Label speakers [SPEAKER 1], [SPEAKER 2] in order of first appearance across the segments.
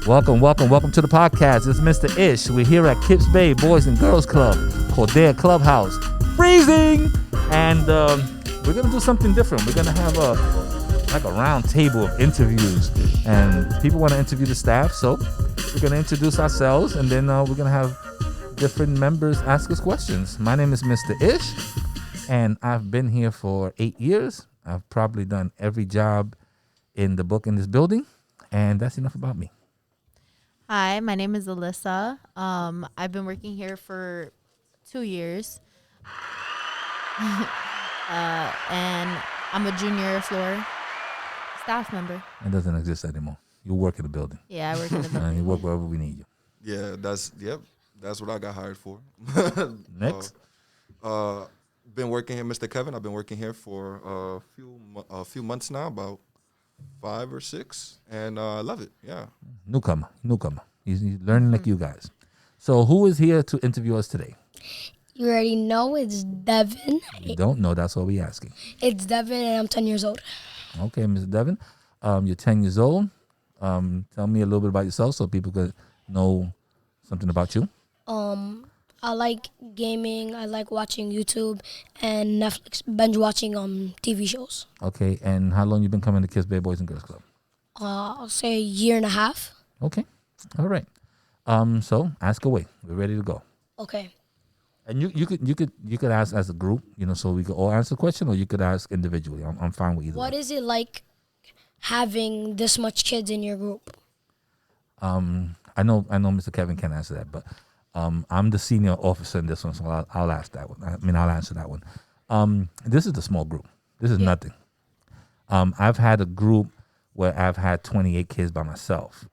[SPEAKER 1] Welcome to the podcast. It's Mr. Ish. We're here at Kips Bay Boys and Girls Club, Coudert Clubhouse. Freezing! And we're going to do something different. We're going to have a round table of interviews. And people want to interview the staff, so we're going to introduce ourselves, and then we're going to have different members ask us questions. My name is Mr. Ish, and I've been here for 8 years. I've probably done every job in the book in this building, and that's enough about me.
[SPEAKER 2] Hi, my name is Alyssa. I've been working here for 2 years. And I'm a junior floor staff member.
[SPEAKER 1] It doesn't exist anymore. You work in the building.
[SPEAKER 2] Yeah, I work in the building.
[SPEAKER 1] You work wherever we need you.
[SPEAKER 3] Yeah, that's what I got hired for.
[SPEAKER 1] Next.
[SPEAKER 3] Been working here, Mr. Kevin. I've been working here for a few months now, about 5 or 6, and I love it. Yeah.
[SPEAKER 1] Newcomer. He's learning like you guys. So who is here to interview us today?
[SPEAKER 4] You already know it's Devin.
[SPEAKER 1] You don't know, that's what we're asking.
[SPEAKER 4] It's Devin, and I'm 10 years old.
[SPEAKER 1] Okay, Mr. Devin. You're 10 years old. Tell me a little bit about yourself so people could know something about you.
[SPEAKER 4] I like gaming. I like watching YouTube and Netflix, binge watching TV shows.
[SPEAKER 1] Okay, and how long you been coming to Kips Bay Boys and Girls Club?
[SPEAKER 4] I'll say a year and a half.
[SPEAKER 1] Okay, all right. So ask away. We're ready to go.
[SPEAKER 4] Okay.
[SPEAKER 1] And you could ask as a group, so we could all answer the question, or you could ask individually. I'm fine with either.
[SPEAKER 4] What is it like having this much kids in your group?
[SPEAKER 1] I know Mr. Kevin can't answer that, but I'm the senior officer in this one, so I'll ask that one. I'll answer that one. This is the small group. This is nothing. I've had a group where I've had 28 kids by myself.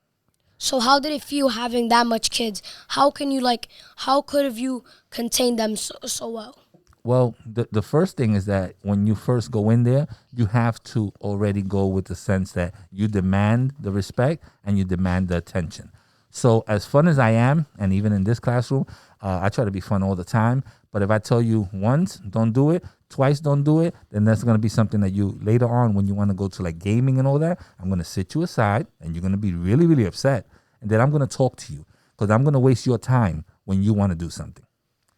[SPEAKER 4] So how did it feel having that much kids? How could have you contained them so well?
[SPEAKER 1] Well, the first thing is that when you first go in there, you have to already go with the sense that you demand the respect and you demand the attention. So as fun as I am, and even in this classroom, I try to be fun all the time. But if I tell you once, don't do it, twice, don't do it, then that's going to be something that you, later on, when you want to go to like gaming and all that, I'm going to sit you aside and you're going to be really, really upset. And then I'm going to talk to you because I'm going to waste your time when you want to do something.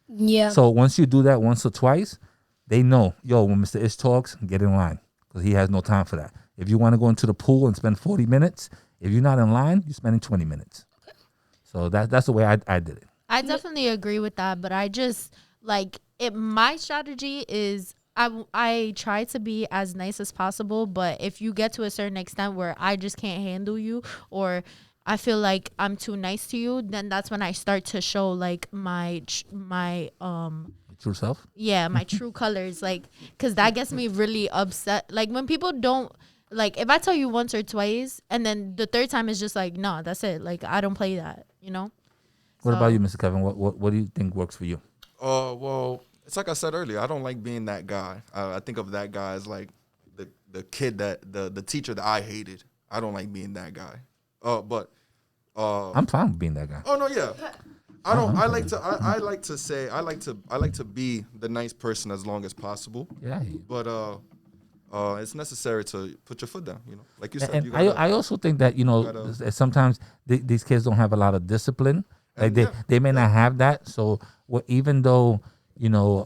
[SPEAKER 4] Yeah.
[SPEAKER 1] So once you do that once or twice, they know, when Mr. Ish talks, get in line because he has no time for that. If you want to go into the pool and spend 40 minutes, if you're not in line, you're spending 20 minutes. So that's the way I did it.
[SPEAKER 2] I definitely agree with that, but I just my strategy is I try to be as nice as possible, but if you get to a certain extent where I just can't handle you or I feel like I'm too nice to you, then that's when I start to show like my
[SPEAKER 1] true self.
[SPEAKER 2] Yeah, my true colors, because that gets me really upset. Like when people don't, if I tell you once or twice and then the third time is just like, no, that's it. Like I don't play that,
[SPEAKER 1] What about you, Mr. Kevin? What do you think works for you?
[SPEAKER 3] Well, it's like I said earlier. I don't like being that guy. I think of that guy as like the kid the teacher that I hated. I don't like being that guy. But
[SPEAKER 1] I'm fine with being that guy.
[SPEAKER 3] Oh no, yeah. I like to be the nice person as long as possible.
[SPEAKER 1] Yeah.
[SPEAKER 3] But it's necessary to put your foot down. Like you said.
[SPEAKER 1] And I also think that sometimes these kids don't have a lot of discipline. Like they may not have that. So even though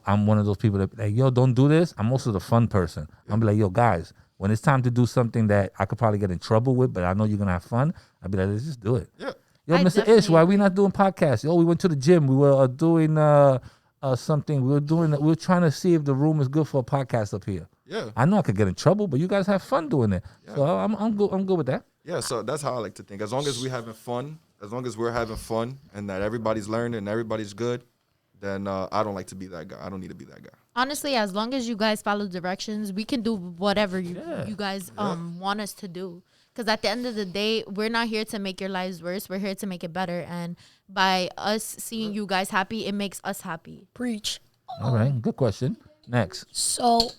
[SPEAKER 1] I'm one of those people that like, don't do this. I'm also the fun person. Yeah. I'm be like, guys. When it's time to do something that I could probably get in trouble with, but I know you're going to have fun, I'd be like, let's just do it.
[SPEAKER 3] Yeah.
[SPEAKER 1] Mr. Ish, why are we not doing podcasts? We went to the gym. We were doing something. We were trying to see if the room is good for a podcast up here.
[SPEAKER 3] Yeah.
[SPEAKER 1] I know I could get in trouble, but you guys have fun doing it. Yeah. So I'm good with that.
[SPEAKER 3] Yeah, so that's how I like to think. As long as we're having fun and that everybody's learning and everybody's good, then I don't like to be that guy. I don't need to be that guy.
[SPEAKER 2] Honestly, as long as you guys follow directions, we can do whatever you guys want us to do. Because at the end of the day, we're not here to make your lives worse. We're here to make it better. And by us seeing you guys happy, it makes us happy.
[SPEAKER 4] Preach.
[SPEAKER 1] All right. Good question. Next.
[SPEAKER 4] So,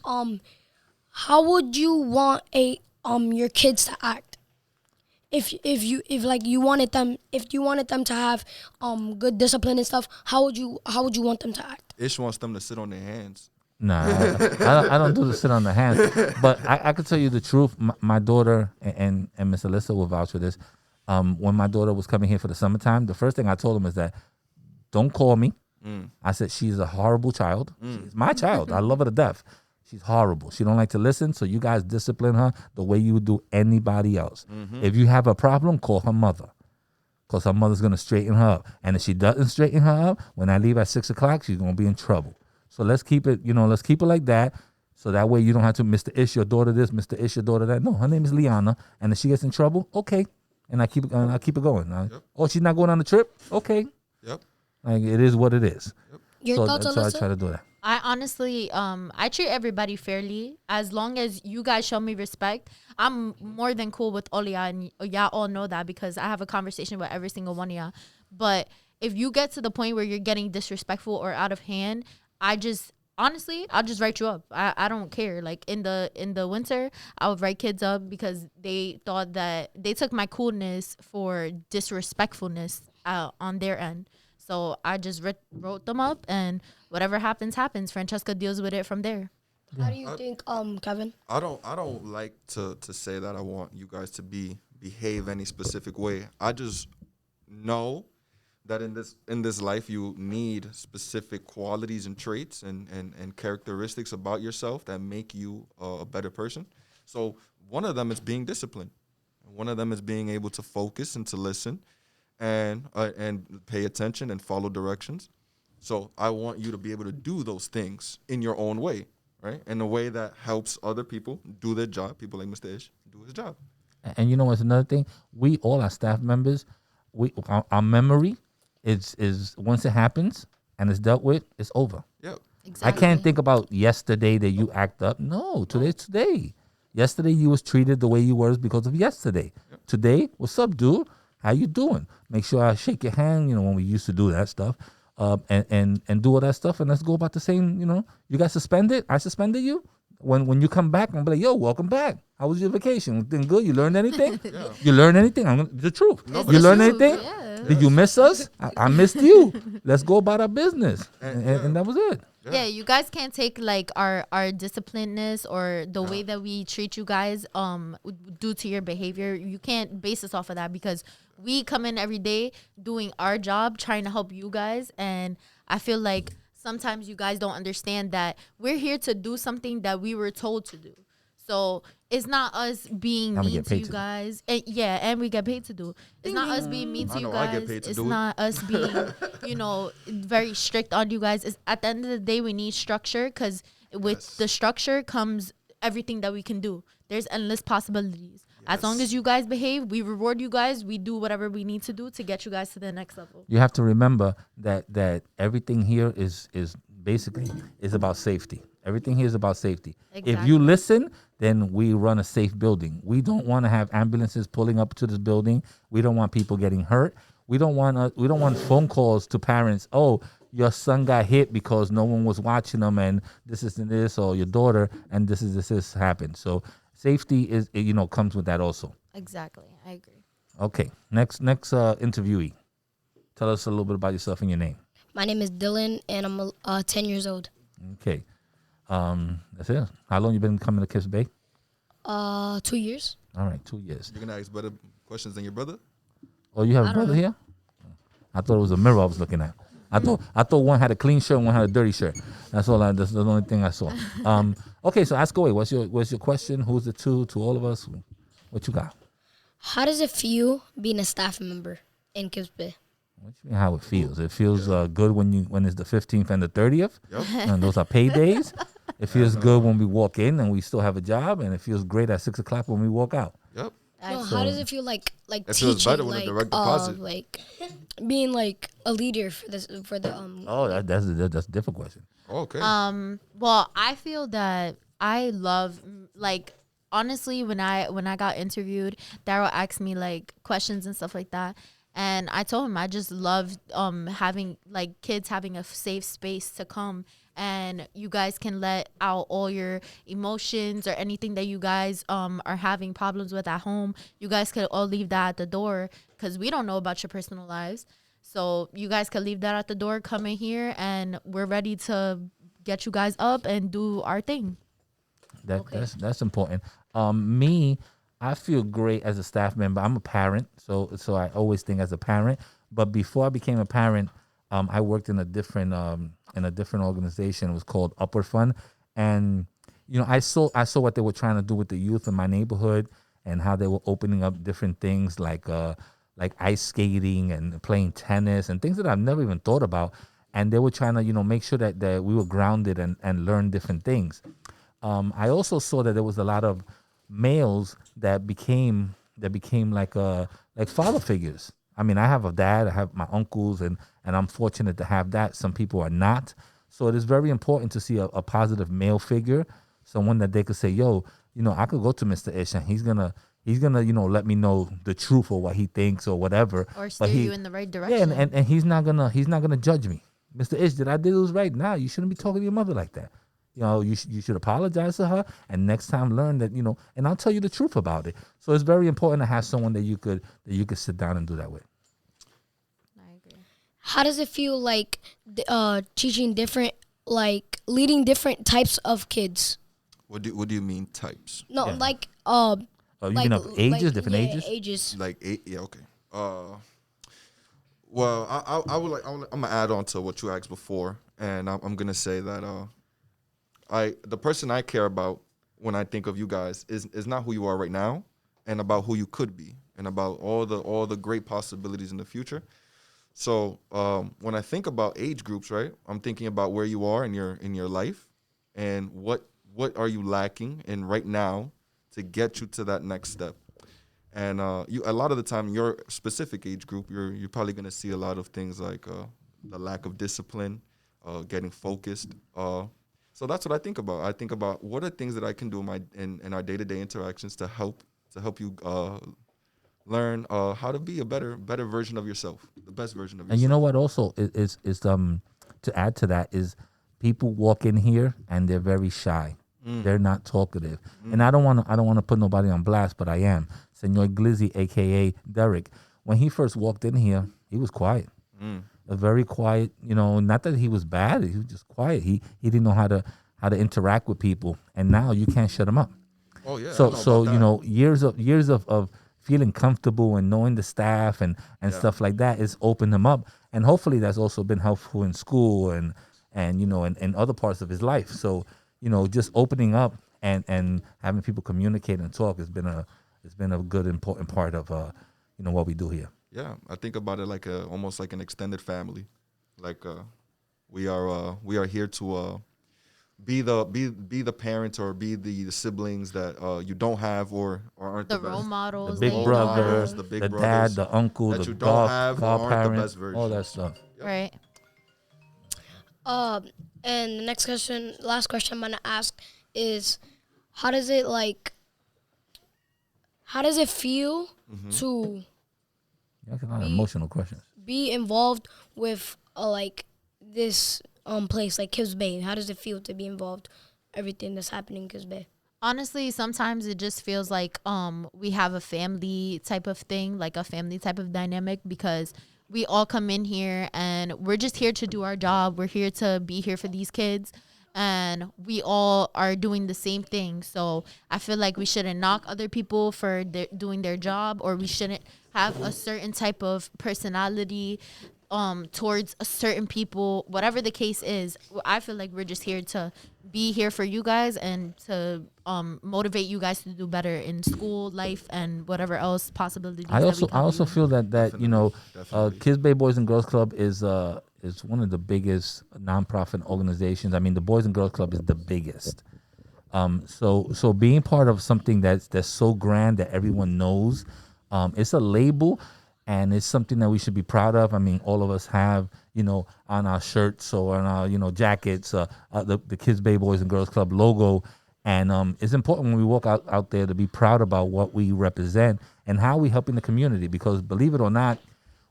[SPEAKER 4] how would you want your kids to act? If you wanted them to have good discipline and stuff, how would you want them to act?
[SPEAKER 3] Ish wants them to sit on their hands.
[SPEAKER 1] Nah, I don't do the sit on the hands. But I can tell you the truth. My daughter and Miss Alyssa will vouch for this. when my daughter was coming here for the summertime, the first thing I told him is that don't call me. I said, she's a horrible child. She's my child. I love her to death. She's horrible. She don't like to listen. So you guys discipline her the way you would do anybody else. If you have a problem, call her mother, because her mother's going to straighten her up. And if she doesn't straighten her up, when I leave at 6 o'clock, she's going to be in trouble. So let's keep it, let's keep it like that. So that way you don't have to, Mr. Ish, your daughter this, Mr. Ish, your daughter that. No, her name is Liana. And if she gets in trouble, okay. And I keep it going.
[SPEAKER 3] Yep.
[SPEAKER 1] Oh, she's not going on the trip? Okay.
[SPEAKER 3] Yep.
[SPEAKER 1] Like, it is what it is.
[SPEAKER 3] Yep.
[SPEAKER 4] Your thoughts,
[SPEAKER 1] so I
[SPEAKER 4] Alyssa?
[SPEAKER 1] try to do that.
[SPEAKER 2] I honestly, I treat everybody fairly. As long as you guys show me respect, I'm more than cool with all y'all, and y'all all know that because I have a conversation with every single one of y'all. But if you get to the point where you're getting disrespectful or out of hand, I'll just write you up. I don't care. Like in the winter, I would write kids up because they thought that they took my coolness for disrespectfulness on their end. So I just wrote them up, and whatever happens, happens. Francesca deals with it from there.
[SPEAKER 4] How do you think, Kevin?
[SPEAKER 3] I don't like to say that I want you guys to behave any specific way. I just know that in this life you need specific qualities and traits and characteristics about yourself that make you a better person. So one of them is being disciplined. One of them is being able to focus and to listen and pay attention and follow directions. So I want you to be able to do those things in your own way, right? In a way that helps other people do their job. People like Mr. Ish do his job.
[SPEAKER 1] And you know what's another thing? We, all our staff members, our memory is once it happens and it's dealt with, it's over.
[SPEAKER 3] Yep.
[SPEAKER 2] Exactly.
[SPEAKER 1] I can't think about yesterday that you act up. No, today's today. Yesterday you was treated the way you were because of yesterday. Yep. Today, what's up, dude? How you doing? Make sure I shake your hand, when we used to do that stuff. And do all that stuff, and let's go about the same, you got suspended, I suspended you. When you come back, I'm gonna be like, yo, welcome back. How was your vacation? Been good? You learned anything?
[SPEAKER 3] Yeah.
[SPEAKER 1] You learned anything? The truth.
[SPEAKER 3] No,
[SPEAKER 1] You learned anything?
[SPEAKER 2] Yeah.
[SPEAKER 1] Did you miss us? I missed you. Let's go about our business. And that was it.
[SPEAKER 2] Yeah, you guys can't take like our disciplinedness or the way that we treat you guys due to your behavior. You can't base us off of that because we come in every day doing our job, trying to help you guys. And I feel like sometimes you guys don't understand that we're here to do something that we were told to do. So it's not us being
[SPEAKER 1] And we
[SPEAKER 2] mean
[SPEAKER 1] get
[SPEAKER 2] to
[SPEAKER 1] paid
[SPEAKER 2] you
[SPEAKER 1] to do.
[SPEAKER 2] guys. And we get paid to do. It's not us being mean to
[SPEAKER 3] I
[SPEAKER 2] you
[SPEAKER 3] know I get
[SPEAKER 2] guys.
[SPEAKER 3] paid to
[SPEAKER 2] It's
[SPEAKER 3] do it.
[SPEAKER 2] not us being, very strict on you guys. It's, at the end of the day, we need structure because with the structure comes everything that we can do. There's endless possibilities. As long as you guys behave, we reward you guys. We do whatever we need to do to get you guys to the next level.
[SPEAKER 1] You have to remember that everything here is basically is about safety. Everything here is about safety. If
[SPEAKER 2] Exactly.
[SPEAKER 1] you listen, then we run a safe building. We don't want to have ambulances pulling up to this building. We don't want people getting hurt. We don't want phone calls to parents. Oh, your son got hit because no one was watching him, and this is this, or your daughter, and this happened. So safety is comes with that also.
[SPEAKER 2] Exactly. I agree.
[SPEAKER 1] Okay, next interviewee. Tell us a little bit about yourself and your name.
[SPEAKER 4] My name is Dylan, and I'm 10 years old.
[SPEAKER 1] Okay. That's it. How long you been coming to Kips Bay?
[SPEAKER 4] 2 years.
[SPEAKER 1] All right, 2 years.
[SPEAKER 3] You're gonna ask better questions than your brother?
[SPEAKER 1] Oh, you have a
[SPEAKER 2] I don't
[SPEAKER 1] brother
[SPEAKER 2] know.
[SPEAKER 1] here? I thought it was a mirror I was looking at. I thought one had a clean shirt and one had a dirty shirt. That's the only thing I saw. Okay, so ask away. What's your question? Who's the two to all of us? What you got?
[SPEAKER 4] How does it feel being a staff member in Kips Bay?
[SPEAKER 1] What you mean how it feels? It feels good when it's the 15th and the 30th.
[SPEAKER 3] Yep.
[SPEAKER 1] And those are paydays. It feels good when we walk in and we still have a job, and it feels great at 6 o'clock when we walk out.
[SPEAKER 3] Yep.
[SPEAKER 4] No, how does it feel like
[SPEAKER 3] It
[SPEAKER 4] teaching,
[SPEAKER 3] feels better with a direct deposit.
[SPEAKER 4] like being like a leader for the
[SPEAKER 1] Oh, that's a different question.
[SPEAKER 3] Okay.
[SPEAKER 2] Well, I feel that I love honestly when I got interviewed, Daryl asked me like questions and stuff like that. And I told him I just love having like kids having a safe space to come and you guys can let out all your emotions or anything that you guys are having problems with at home. You guys could all leave that at the door because we don't know about your personal lives. So you guys could leave that at the door, come in here, and we're ready to get you guys up and do our thing.
[SPEAKER 1] That's important. Me, I feel great as a staff member. I'm a parent, so I always think as a parent. But before I became a parent, I worked in a different organization. It was called Upward Fund, and I saw what they were trying to do with the youth in my neighborhood and how they were opening up different things like ice skating and playing tennis and things that I've never even thought about. And they were trying to make sure that we were grounded and learn different things. I also saw that there was a lot of males that became like father figures. I mean, I have a dad, I have my uncles, and I'm fortunate to have that. Some people are not. So it is very important to see a positive male figure, someone that they could say, yo, I could go to Mr. Ish and he's gonna let me know the truth or what he thinks or whatever.
[SPEAKER 2] Or steer you in the right
[SPEAKER 1] Yeah,
[SPEAKER 2] direction.
[SPEAKER 1] and he's not gonna judge me. Mr. Ish, did I do this right? Nah, you shouldn't be talking to your mother like that. You should apologize to her, and next time learn that, and I'll tell you the truth about it. So it's very important to have someone that you could sit down and do that with.
[SPEAKER 2] I agree.
[SPEAKER 4] How does it feel like teaching different, like leading different types of kids?
[SPEAKER 3] What do you mean types?
[SPEAKER 4] No,
[SPEAKER 1] Yeah.
[SPEAKER 4] like
[SPEAKER 1] You mean of ages, different
[SPEAKER 4] yeah,
[SPEAKER 1] ages?
[SPEAKER 4] ages.
[SPEAKER 3] Like 8? Yeah, okay. Well, I'm gonna add on to what you asked before, and I'm gonna say that the person I care about when I think of you guys is not who you are right now, and about who you could be, and about all the great possibilities in the future. So when I think about age groups, right, I'm thinking about where you are in your life, and what are you lacking in right now to get you to that next step. And you a lot of the time, your specific age group, you're probably gonna see a lot of things like the lack of discipline, getting focused. So that's what I think about. I think about what are things that I can do in our day-to-day interactions to help you learn how to be a better version of yourself, the best version of yourself.
[SPEAKER 1] And you know what? Also, is to add to that is people walk in here and they're very shy. They're not talkative, and I don't want to put nobody on blast, but I am. Senor Glizzy, aka Derek, when he first walked in here, he was quiet, a very quiet. Not that he was bad; he was just quiet. He didn't know how to interact with people, and now you can't shut him up.
[SPEAKER 3] Oh yeah.
[SPEAKER 1] So years of feeling comfortable and knowing the staff and stuff like that is opened him up, and hopefully that's also been helpful in school and in other parts of his life. So just opening up and having people communicate and talk has been a good important part of what we do here.
[SPEAKER 3] Yeah, I think about it like almost like an extended family. Like we are here to be the parents or be the siblings that you don't have or aren't
[SPEAKER 2] The
[SPEAKER 3] the best.
[SPEAKER 2] role models.
[SPEAKER 1] The big
[SPEAKER 2] that you
[SPEAKER 1] brother,
[SPEAKER 2] have.
[SPEAKER 3] the big
[SPEAKER 1] the
[SPEAKER 3] brothers
[SPEAKER 1] dad, the uncle,
[SPEAKER 3] that
[SPEAKER 1] the
[SPEAKER 3] you don't have or aren't the
[SPEAKER 1] godparent,
[SPEAKER 3] best version.
[SPEAKER 1] all that stuff.
[SPEAKER 2] Right.
[SPEAKER 4] And the last question I'm gonna ask is, how does it feel to
[SPEAKER 1] That's a lot of emotional questions.
[SPEAKER 4] be involved with this place like Kips Bay? How does it feel to be involved everything that's happening in Kips Bay?
[SPEAKER 2] Honestly, sometimes it just feels like we have a family type of thing, like a family type of dynamic, because we all come in here and we're just here to do our job. We're here to be here for these kids, and we all are doing the same thing. So I feel like we shouldn't knock other people for doing their job, or we shouldn't have a certain type of personality towards a certain people, whatever the case is. I feel like we're just here to be here for you guys and to motivate you guys to do better in school, life, and whatever else possibilities.
[SPEAKER 1] I also feel that
[SPEAKER 3] Definitely.
[SPEAKER 1] Kids Bay Boys and Girls Club is one of the biggest nonprofit organizations. I mean, the Boys and Girls Club is the biggest. So being part of something that's so grand that everyone knows, it's a label, and it's something that we should be proud of. I mean, all of us have, on our shirts or on our, jackets, the Kids Bay Boys and Girls Club logo. And it's important when we walk out there to be proud about what we represent and how we help in the community, because believe it or not,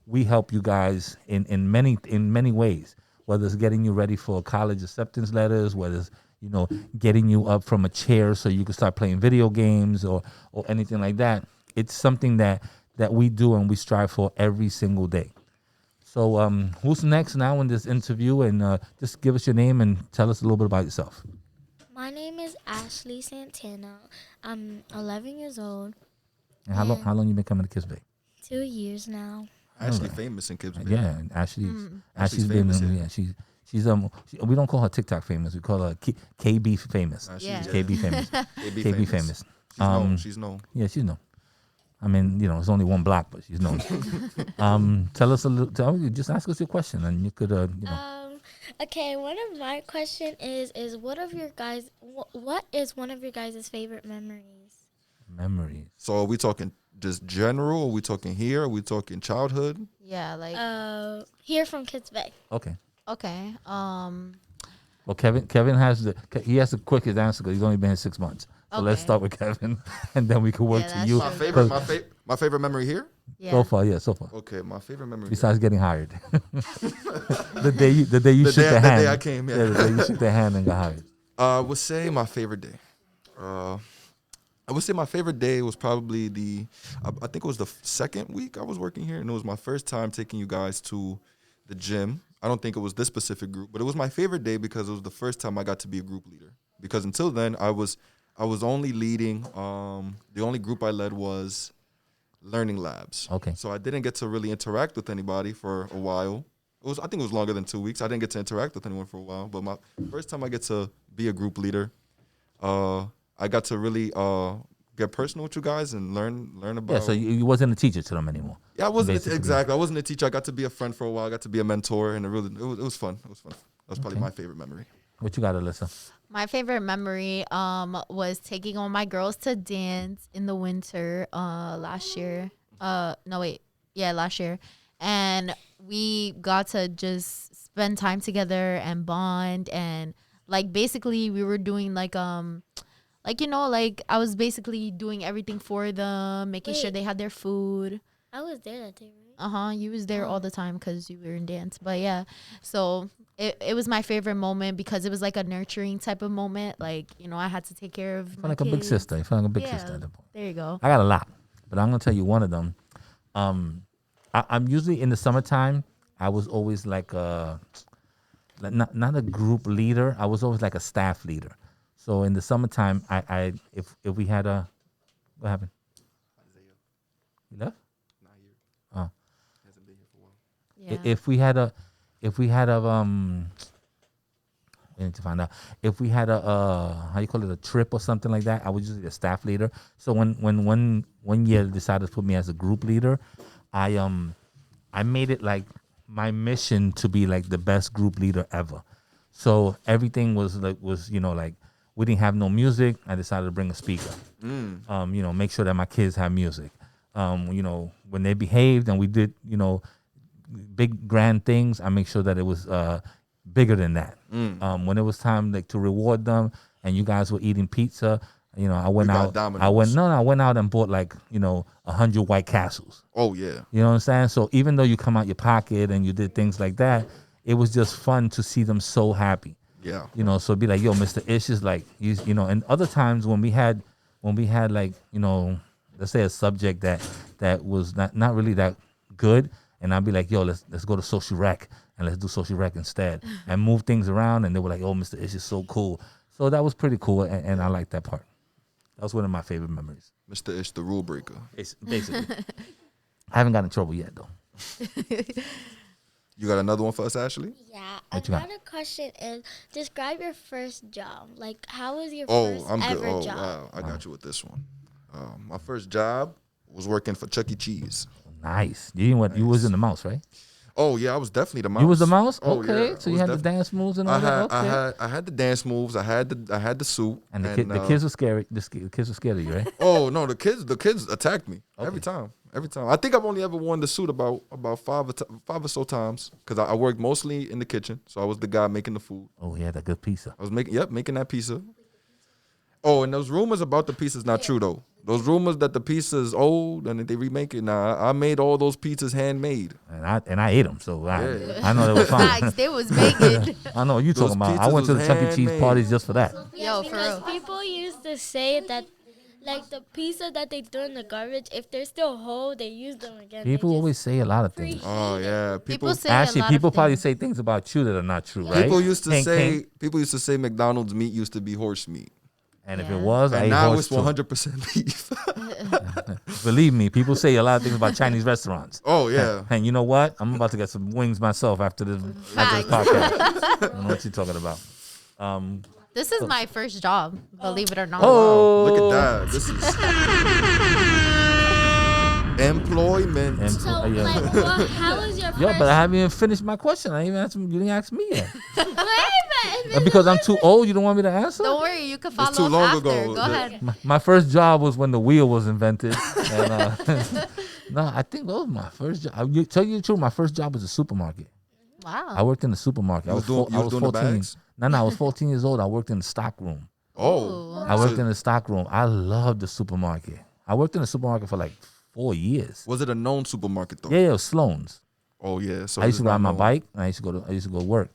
[SPEAKER 1] we help you guys in many ways, whether it's getting you ready for college acceptance letters, whether it's, getting you up from a chair so you can start playing video games or anything like that. It's something that we do and we strive for every single day. So who's next now in this interview? And just give us your name and tell us a little bit about yourself.
[SPEAKER 5] My name is Ashley Santana. I'm 11 years old.
[SPEAKER 1] And how long you been coming to Kips Bay?
[SPEAKER 5] 2 years now.
[SPEAKER 3] Actually famous in Kips Bay.
[SPEAKER 1] Yeah, and Ashley's
[SPEAKER 3] Ashley's
[SPEAKER 1] been
[SPEAKER 3] famous here.
[SPEAKER 1] yeah, we don't call her TikTok famous. We call her KB famous.
[SPEAKER 2] Yeah.
[SPEAKER 1] KB famous. KB famous.
[SPEAKER 3] She's known.
[SPEAKER 1] Yeah, she's known. I mean, it's only one block, but she's known. Tell us a little. Just ask us your question, and you could,
[SPEAKER 5] Okay, one of my question is what is one of your guys' favorite memories?
[SPEAKER 1] Memories.
[SPEAKER 3] So are we talking just general? Are we talking here? Are we talking childhood?
[SPEAKER 2] Yeah, like
[SPEAKER 5] Here from Kips Bay.
[SPEAKER 1] Okay.
[SPEAKER 2] okay.
[SPEAKER 1] Well, Kevin has the quickest answer because he's only been here 6 months. So let's
[SPEAKER 2] Okay.
[SPEAKER 1] start with Kevin, and then we can work
[SPEAKER 2] Yeah,
[SPEAKER 1] to
[SPEAKER 2] that's
[SPEAKER 1] you.
[SPEAKER 2] true.
[SPEAKER 3] My favorite memory here?
[SPEAKER 2] Yeah.
[SPEAKER 1] So far.
[SPEAKER 3] Okay, my favorite memory.
[SPEAKER 1] Besides getting hired, the day you shook
[SPEAKER 3] day-
[SPEAKER 1] their
[SPEAKER 3] the
[SPEAKER 1] hand.
[SPEAKER 3] day I came, yeah.
[SPEAKER 1] The day you shook their hand and got hired.
[SPEAKER 3] I would say my favorite day. I would say my favorite day was probably I think it was the second week I was working here, and it was my first time taking you guys to the gym. I don't think it was this specific group, but it was my favorite day because it was the first time I got to be a group leader. Because until then, I was only leading. The only group I led was learning labs.
[SPEAKER 1] Okay.
[SPEAKER 3] So I didn't get to really interact with anybody for a while. I think it was longer than 2 weeks. I didn't get to interact with anyone for a while. But my first time I get to be a group leader, I got to really get personal with you guys and learn about.
[SPEAKER 1] Yeah, so you wasn't a teacher to them anymore.
[SPEAKER 3] Yeah, I wasn't
[SPEAKER 1] basically.
[SPEAKER 3] exactly. I wasn't a teacher. I got to be a friend for a while. I got to be a mentor, and it was fun. It was fun. That was probably my favorite memory.
[SPEAKER 1] What you got, Alyssa?
[SPEAKER 2] My favorite memory was taking all my girls to dance in the winter last year. Last year. And we got to just spend time together and bond, and like basically we were doing like I was basically doing everything for them, making sure they had their food.
[SPEAKER 5] I was there that day, right?
[SPEAKER 2] You was there all the time because you were in dance. But yeah, so it was my favorite moment because it was like a nurturing type of moment. Like, I had to take care of my
[SPEAKER 1] Like a big
[SPEAKER 2] kids.
[SPEAKER 1] sister. You feel like a big
[SPEAKER 2] Yeah,
[SPEAKER 1] sister at that point.
[SPEAKER 2] there you go.
[SPEAKER 1] I got a lot, but I'm gonna tell you one of them. I'm usually in the summertime. I was always like not a group leader. I was always like a staff leader. So in the summertime, if we had what happened? You left?
[SPEAKER 3] Not here.
[SPEAKER 1] Oh.
[SPEAKER 3] Hasn't been here for a while.
[SPEAKER 2] Yeah.
[SPEAKER 1] If we had a we need to find out if we had how you call it, a trip or something like that. I was usually a staff leader. So when one year they decided to put me as a group leader, I made it like my mission to be like the best group leader ever. So everything was like we didn't have no music. I decided to bring a speaker. Make sure that my kids have music. When they behaved and we did big grand things, I make sure that it was bigger than that. When it was time to reward them, and you guys were eating pizza, I went out. I went out and bought 100 White Castles.
[SPEAKER 3] Oh yeah.
[SPEAKER 1] You know what I'm saying? So even though you come out your pocket and you did things like that, it was just fun to see them so happy.
[SPEAKER 3] Yeah.
[SPEAKER 1] So it'd be like, yo, Mr. Ish is like, and other times when we had let's say a subject that was not really that good, and I'd be like, yo, let's go to social rec and let's do social rec instead and move things around, and they were like, oh, Mr. Ish is so cool. So that was pretty cool, and I like that part. That was one of my favorite memories.
[SPEAKER 3] Mr. Ish, the rule breaker.
[SPEAKER 1] Basically. I haven't gotten in trouble yet, though.
[SPEAKER 3] You got another one for us, Ashley?
[SPEAKER 5] Yeah.
[SPEAKER 1] What you got?
[SPEAKER 5] Another question is, describe your first job. Like, how was your
[SPEAKER 3] Oh,
[SPEAKER 5] first
[SPEAKER 3] I'm good.
[SPEAKER 5] ever
[SPEAKER 3] Oh,
[SPEAKER 5] job?
[SPEAKER 3] wow. I got you with this one. My first job was working for Chuck E. Cheese.
[SPEAKER 1] Nice. You was in the mouse, right?
[SPEAKER 3] Oh, yeah, I was definitely the mouse.
[SPEAKER 1] You was the mouse?
[SPEAKER 3] Oh,
[SPEAKER 1] Okay.
[SPEAKER 3] yeah,
[SPEAKER 1] So
[SPEAKER 3] I
[SPEAKER 1] you
[SPEAKER 3] was
[SPEAKER 1] had the dance moves and all that? Okay.
[SPEAKER 3] I had the dance moves. I had the suit.
[SPEAKER 1] And the kids were scary. The kids were scared of you, right?
[SPEAKER 3] Oh no, the kids attacked me every time. I think I've only ever worn the suit about five or so times because I worked mostly in the kitchen, so I was the guy making the food.
[SPEAKER 1] Oh, he had a good pizza.
[SPEAKER 3] I was making that pizza. Oh, and those rumors about the pizza's not true though. Those rumors that the pizza is old and that they remake it. Nah, I made all those pizzas handmade.
[SPEAKER 1] And I ate them, so
[SPEAKER 3] Yeah.
[SPEAKER 1] I know they were fine.
[SPEAKER 2] Facts, they was making.
[SPEAKER 1] I know what you
[SPEAKER 3] Those
[SPEAKER 1] talking about. I
[SPEAKER 3] pizzas
[SPEAKER 1] went to the
[SPEAKER 3] was
[SPEAKER 1] Chuck E. Cheese
[SPEAKER 3] handmade.
[SPEAKER 1] parties just for that.
[SPEAKER 2] Yo, for
[SPEAKER 5] because
[SPEAKER 2] real.
[SPEAKER 5] people used to say that, like, the pizza that they throw in the garbage, if they're still whole, they use them again.
[SPEAKER 1] People always say a lot of things.
[SPEAKER 3] Oh yeah,
[SPEAKER 2] People say
[SPEAKER 1] Actually,
[SPEAKER 2] a lot
[SPEAKER 1] people
[SPEAKER 2] of
[SPEAKER 1] probably
[SPEAKER 2] things.
[SPEAKER 1] say things about you that are not true, right?
[SPEAKER 3] People used to
[SPEAKER 1] Hank,
[SPEAKER 3] say
[SPEAKER 1] Hank.
[SPEAKER 3] McDonald's meat used to be horse meat.
[SPEAKER 1] And if
[SPEAKER 2] Yeah.
[SPEAKER 1] it was, I
[SPEAKER 3] And
[SPEAKER 1] ate
[SPEAKER 3] now
[SPEAKER 1] horse
[SPEAKER 3] it's
[SPEAKER 1] too.
[SPEAKER 3] 100% beef.
[SPEAKER 1] Believe me, people say a lot of things about Chinese restaurants.
[SPEAKER 3] Oh yeah.
[SPEAKER 1] And you know what? I'm about to get some wings myself after this
[SPEAKER 2] Facts.
[SPEAKER 1] podcast. I don't know what you're talking about.
[SPEAKER 2] This is my first job, believe it or not.
[SPEAKER 1] Oh.
[SPEAKER 3] Wow, look at that. This is employment.
[SPEAKER 1] And-
[SPEAKER 5] So,
[SPEAKER 1] yeah.
[SPEAKER 5] like, well, how was your first?
[SPEAKER 1] Yo, but I haven't even finished my question. I even asked you didn't ask me yet.
[SPEAKER 5] Wait a minute.
[SPEAKER 1] And because I'm too old, you don't want me to answer?
[SPEAKER 2] Don't worry, you can follow
[SPEAKER 3] too
[SPEAKER 2] up
[SPEAKER 3] long
[SPEAKER 2] after.
[SPEAKER 3] ago.
[SPEAKER 2] Go ahead.
[SPEAKER 1] My first job was when the wheel was invented. And, no, I think that was my first job. You tell you the truth, my first job was a supermarket. I
[SPEAKER 2] Wow.
[SPEAKER 1] worked in the supermarket.
[SPEAKER 3] You was doing the
[SPEAKER 1] 14.
[SPEAKER 3] bags?
[SPEAKER 1] No, I was 14 years old. I worked in the stock room.
[SPEAKER 3] Oh,
[SPEAKER 1] I worked in the stock room. I loved the supermarket. I worked in the supermarket for like 4 years.
[SPEAKER 3] was it a known supermarket though?
[SPEAKER 1] Yeah, it was Sloan's.
[SPEAKER 3] Oh yeah. So
[SPEAKER 1] I used to
[SPEAKER 3] it's not
[SPEAKER 1] ride my
[SPEAKER 3] known.
[SPEAKER 1] bike and I used to go to work.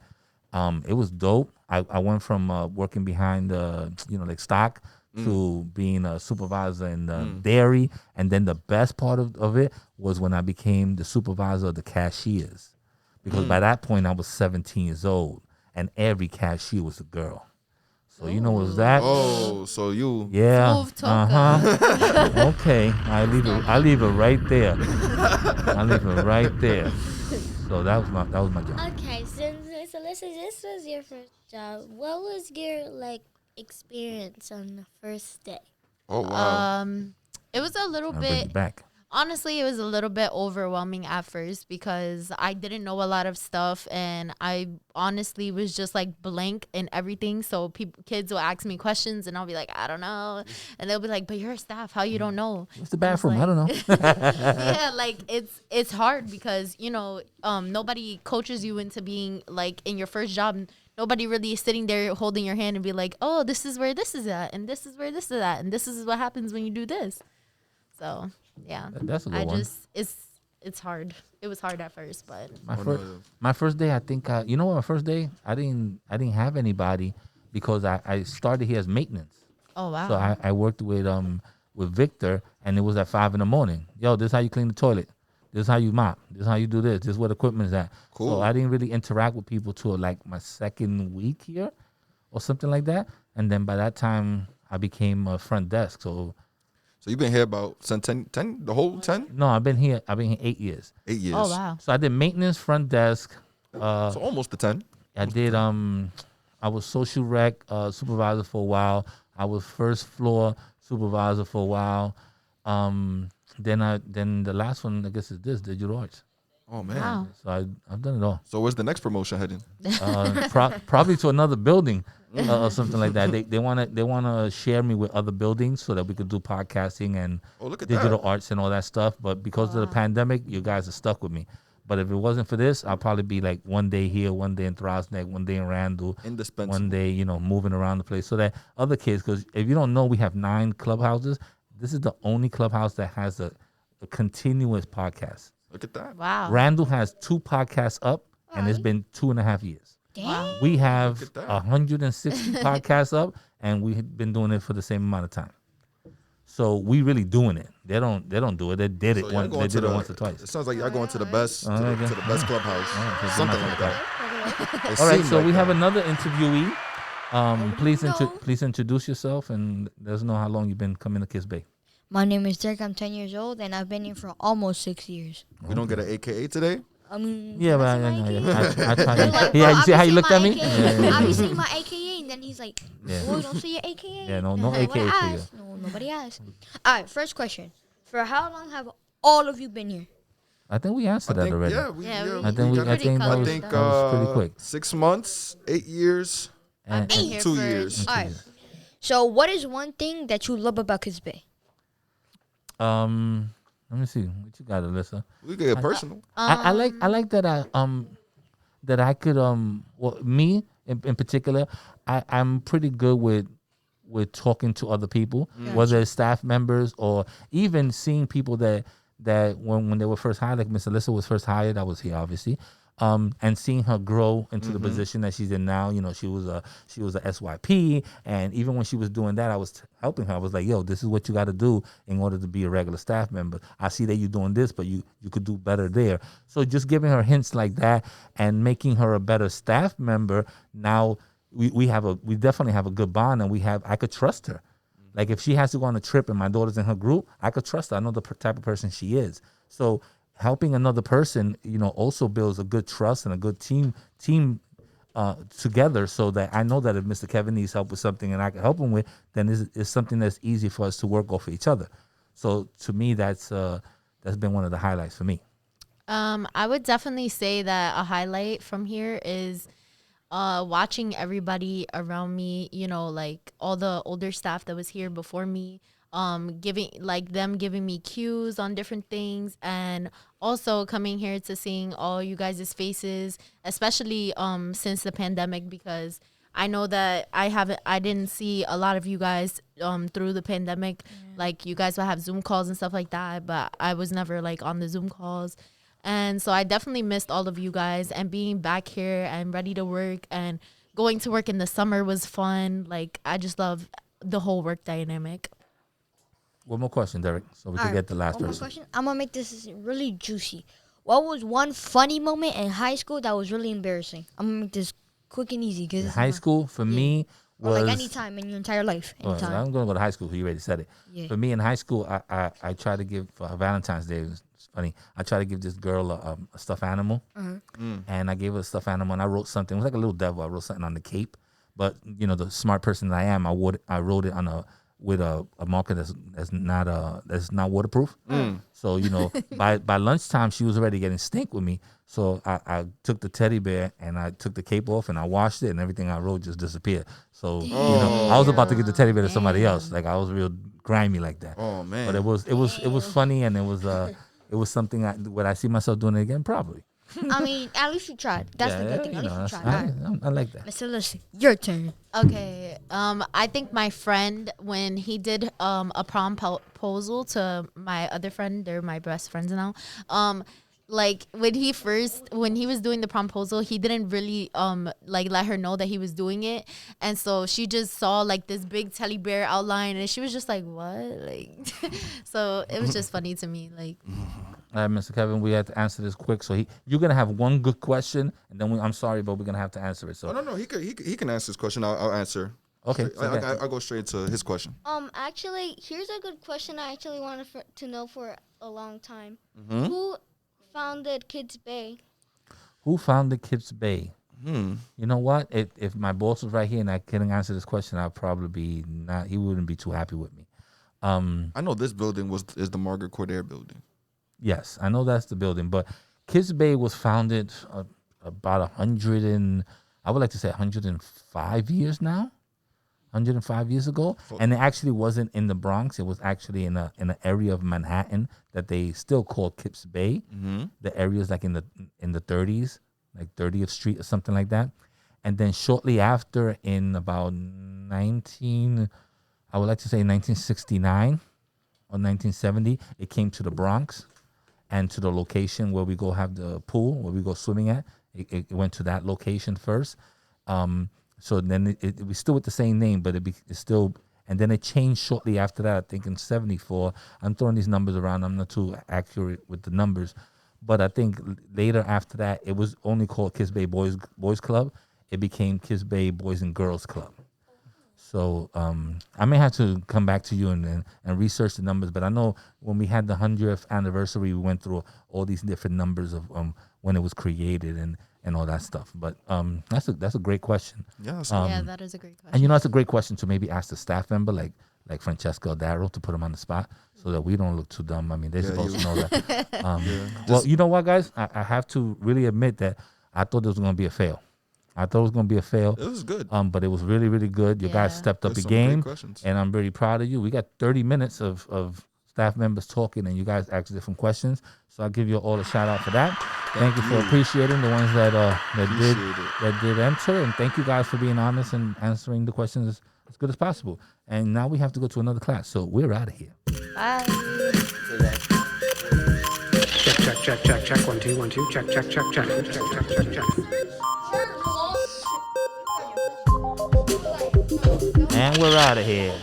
[SPEAKER 1] It was dope. I went from working behind like stock to being a supervisor in dairy, and then the best part of it was when I became the supervisor of the cashiers, because by that point I was 17 years old and every cashier was a girl. So you know what was that?
[SPEAKER 3] Oh, so you.
[SPEAKER 1] Yeah.
[SPEAKER 2] Smooth talker.
[SPEAKER 1] Okay. I leave it right there. I leave it right there. So that was my job.
[SPEAKER 5] Okay, so listen, this was your first job. What was your experience on the first day?
[SPEAKER 3] Oh wow.
[SPEAKER 2] It was a little
[SPEAKER 1] I'll bring
[SPEAKER 2] bit.
[SPEAKER 1] it back.
[SPEAKER 2] Honestly, it was a little bit overwhelming at first because I didn't know a lot of stuff, and I honestly was just like blank in everything. So kids will ask me questions, and I'll be like, I don't know, and they'll be like, but you're a staff, how you don't know?
[SPEAKER 1] What's the bathroom?
[SPEAKER 2] like-
[SPEAKER 1] I don't know.
[SPEAKER 2] Yeah, like it's hard because nobody coaches you into being like in your first job. Nobody really is sitting there holding your hand and be like, oh, this is where this is at, and this is where this is at, and this is what happens when you do this. So yeah,
[SPEAKER 1] That's a good one.
[SPEAKER 2] it's hard. It was hard at first, but
[SPEAKER 1] My first day, I think. My first day, I didn't have anybody because I started here as maintenance.
[SPEAKER 2] oh wow.
[SPEAKER 1] So I worked with Victor, and it was at 5 a.m. Yo, this is how you clean the toilet. This is how you mop. This is how you do this. This is where the equipment is at.
[SPEAKER 3] Cool.
[SPEAKER 1] So I didn't really interact with people till like my second week here, or something like that. And then by that time, I became a front desk. So
[SPEAKER 3] you've been here about 10, the whole 10?
[SPEAKER 1] no, I've been here 8 years.
[SPEAKER 3] 8 years.
[SPEAKER 2] Oh wow.
[SPEAKER 1] So I did maintenance, front desk.
[SPEAKER 3] So almost the 10.
[SPEAKER 1] I did I was social rec supervisor for a while. I was first floor supervisor for a while. Then the last one, I guess, is this digital arts.
[SPEAKER 3] Oh man.
[SPEAKER 2] Wow.
[SPEAKER 1] So I've done it all.
[SPEAKER 3] So where's the next promotion heading?
[SPEAKER 1] Probably to another building or something like that. They wanna share me with other buildings so that we could do podcasting and
[SPEAKER 3] Oh, look at
[SPEAKER 1] digital
[SPEAKER 3] that.
[SPEAKER 1] arts and all that stuff. But because of the pandemic, you guys are stuck with me. But if it wasn't for this, I'll probably be like one day here, one day in Throsneck, one day in Randall,
[SPEAKER 3] Indispensable.
[SPEAKER 1] one day, moving around the place so that other kids, because if you don't know, we have 9 clubhouses. This is the only clubhouse that has a continuous podcast.
[SPEAKER 3] Look at that.
[SPEAKER 2] Wow.
[SPEAKER 1] Randall has 2 podcasts up, and it's been 2.5 years.
[SPEAKER 5] Damn.
[SPEAKER 1] We have
[SPEAKER 3] Look at that.
[SPEAKER 1] 160 podcasts up, and we've been doing it for the same amount of time. So we really doing it. They don't do it. They did it
[SPEAKER 3] So y'all
[SPEAKER 1] once.
[SPEAKER 3] going
[SPEAKER 1] They
[SPEAKER 3] to
[SPEAKER 1] did it
[SPEAKER 3] the-
[SPEAKER 1] once or twice.
[SPEAKER 3] It sounds like y'all going to the best, to
[SPEAKER 1] okay.
[SPEAKER 3] the best clubhouse,
[SPEAKER 1] Okay,
[SPEAKER 3] something
[SPEAKER 1] good
[SPEAKER 3] like
[SPEAKER 1] enough.
[SPEAKER 3] that. It
[SPEAKER 1] All right,
[SPEAKER 3] seemed
[SPEAKER 1] so
[SPEAKER 3] like
[SPEAKER 1] we have
[SPEAKER 3] that.
[SPEAKER 1] another interviewee. Please introduce yourself and let us know how long you've been coming to Kiss Bay.
[SPEAKER 6] My name is Derek. I'm 10 years old, and I've been here for almost 6 years.
[SPEAKER 3] We don't get an AKA today.
[SPEAKER 6] I mean,
[SPEAKER 1] Yeah, but I tried.
[SPEAKER 6] Like,
[SPEAKER 1] Yeah, you see how you
[SPEAKER 6] obviously
[SPEAKER 1] looked
[SPEAKER 6] my
[SPEAKER 1] at me?
[SPEAKER 6] AKA
[SPEAKER 1] Yeah.
[SPEAKER 6] I be saying my AKA, and then he's like,
[SPEAKER 1] Yeah.
[SPEAKER 6] "Oh, don't say your AKA."
[SPEAKER 1] Yeah, no
[SPEAKER 6] Nobody
[SPEAKER 1] AKA for you.
[SPEAKER 6] asked. No, nobody asked. All right, first question: for how long have all of you been here?
[SPEAKER 1] I think we answered
[SPEAKER 3] I
[SPEAKER 1] that
[SPEAKER 3] think,
[SPEAKER 1] already.
[SPEAKER 3] yeah, we,
[SPEAKER 2] Yeah,
[SPEAKER 3] yeah,
[SPEAKER 2] we-
[SPEAKER 1] I think
[SPEAKER 3] got
[SPEAKER 1] I
[SPEAKER 3] it.
[SPEAKER 1] think that
[SPEAKER 3] I
[SPEAKER 1] was,
[SPEAKER 3] think
[SPEAKER 1] that was pretty quick.
[SPEAKER 3] 6 months, 8 years,
[SPEAKER 1] And,
[SPEAKER 2] been here
[SPEAKER 3] 2
[SPEAKER 2] for-
[SPEAKER 3] years.
[SPEAKER 6] All right. So, what is one thing that you love about Kids Bay?
[SPEAKER 1] let me see what you got, Alyssa.
[SPEAKER 3] We get personal.
[SPEAKER 1] I like that I could well, me in particular, I'm pretty good with talking to other people, whether it's staff members or even seeing people that when they were first hired, like Miss Alyssa was first hired, I was here obviously. And seeing her grow into the position that she's in now, she was a SYP, and even when she was doing that, I was helping her. I was like, "Yo, this is what you got to do in order to be a regular staff member. I see that you're doing this, but you could do better there." So just giving her hints like that and making her a better staff member. Now, we definitely have a good bond, and I could trust her. Like if she has to go on a trip and my daughter's in her group, I could trust her. I know the type of person she is. So helping another person, also builds a good trust and a good team together, so that I know that if Mr. Kevin needs help with something and I can help him with, then it's something that's easy for us to work off of each other. So to me, that's been one of the highlights for me.
[SPEAKER 2] I would definitely say that a highlight from here is watching everybody around me, like all the older staff that was here before me, giving me cues on different things, and also coming here to seeing all you guys' faces, especially since the pandemic, because I know that I didn't see a lot of you guys through the pandemic. Like you guys would have Zoom calls and stuff like that, but I was never like on the Zoom calls. And so I definitely missed all of you guys, and being back here and ready to work, and going to work in the summer was fun. Like I just love the whole work dynamic.
[SPEAKER 1] One more question, Derek, so we can get the last person.
[SPEAKER 6] Question. I'm gonna make this really juicy. What was one funny moment in high school that was really embarrassing? I'm gonna make this quick and easy.
[SPEAKER 1] In high school, for me, was...
[SPEAKER 6] Or like any time in your entire life.
[SPEAKER 1] I'm going to go to high school, because you already said it.
[SPEAKER 6] Yeah.
[SPEAKER 1] For me, in high school, I tried to give, for Valentine's Day, it's funny, I tried to give this girl a stuffed animal, and I gave her a stuffed animal, and I wrote something. It was like a little devil. I wrote something on the cape, but, the smart person that I am, I wrote it on with a marker that's not waterproof. So by lunchtime she was already getting stink with me. So I took the teddy bear and I took the cape off and I washed it, and everything I wrote just disappeared. So I was about to give the teddy bear to somebody else. Like I was real grimy like that.
[SPEAKER 3] Oh man!
[SPEAKER 1] But it was funny, and it was something would I see myself doing it again? Probably.
[SPEAKER 6] I mean, at least you tried. That's the good thing. At least you tried.
[SPEAKER 1] I like that.
[SPEAKER 6] Mr. Listen, your turn.
[SPEAKER 2] Okay. I think my friend, when he did a prom proposal to my other friend, they're my best friends now. Like when he was doing the proposal, he didn't really let her know that he was doing it, and so she just saw like this big teddy bear outline, and she was just like, "What?" Like, so it was just funny to me. Like,
[SPEAKER 1] all right, Mr. Kevin, we have to answer this quick. So you're gonna have one good question, and then I'm sorry, but we're gonna have to answer it. So
[SPEAKER 3] no, he can answer this question. I'll answer.
[SPEAKER 1] Okay,
[SPEAKER 3] I'll go straight to his question.
[SPEAKER 5] Actually, here's a good question I actually wanted to know for a long time.
[SPEAKER 3] Mm-hmm.
[SPEAKER 5] Who founded Kips Bay?
[SPEAKER 1] Who founded Kips Bay? You know what? If my boss was right here and I couldn't answer this question, I'd probably be not. He wouldn't be too happy with me.
[SPEAKER 3] I know this building is the Margaret Coudert building.
[SPEAKER 1] Yes, I know that's the building, but Kips Bay was founded about 105 years now. 105 years ago, and it actually wasn't in the Bronx. It was actually in an area of Manhattan that they still call Kips Bay. The area is like in the 30s, like 30th Street or something like that. And then shortly after, in about 1969 or 1970, it came to the Bronx and to the location where we go have the pool, where we go swimming at. It went to that location first. So then it was still with the same name, but it's still, and then it changed shortly after that, I think in 74. I'm throwing these numbers around. I'm not too accurate with the numbers. But I think later after that, it was only called Kips Bay Boys Club. It became Kips Bay Boys and Girls Club. So I may have to come back to you and research the numbers. But I know when we had the 100th anniversary, we went through all these different numbers of when it was created and all that stuff. But that's a great question.
[SPEAKER 3] Yeah,
[SPEAKER 2] that is a great question.
[SPEAKER 1] And it's a great question to maybe ask the staff member, like Francesca or Darryl, to put them on the spot so that we don't look too dumb. I mean, they're supposed to know that. Well, you know what, guys? I have to really admit that I thought there was going to be a fail. It was
[SPEAKER 3] good.
[SPEAKER 1] But it was really, really good. You guys stepped up the game, and I'm very proud of you. We got 30 minutes of staff members talking, and you guys asked different questions. So I'll give you all a shout out for that. Thank you for appreciating the ones that did enter, and thank you guys for being honest and answering the questions as good as possible. And now we have to go to another class, so we're out of here.
[SPEAKER 6] Bye.
[SPEAKER 7] Check. 1 2 1 2. Check.
[SPEAKER 1] And we're out of here.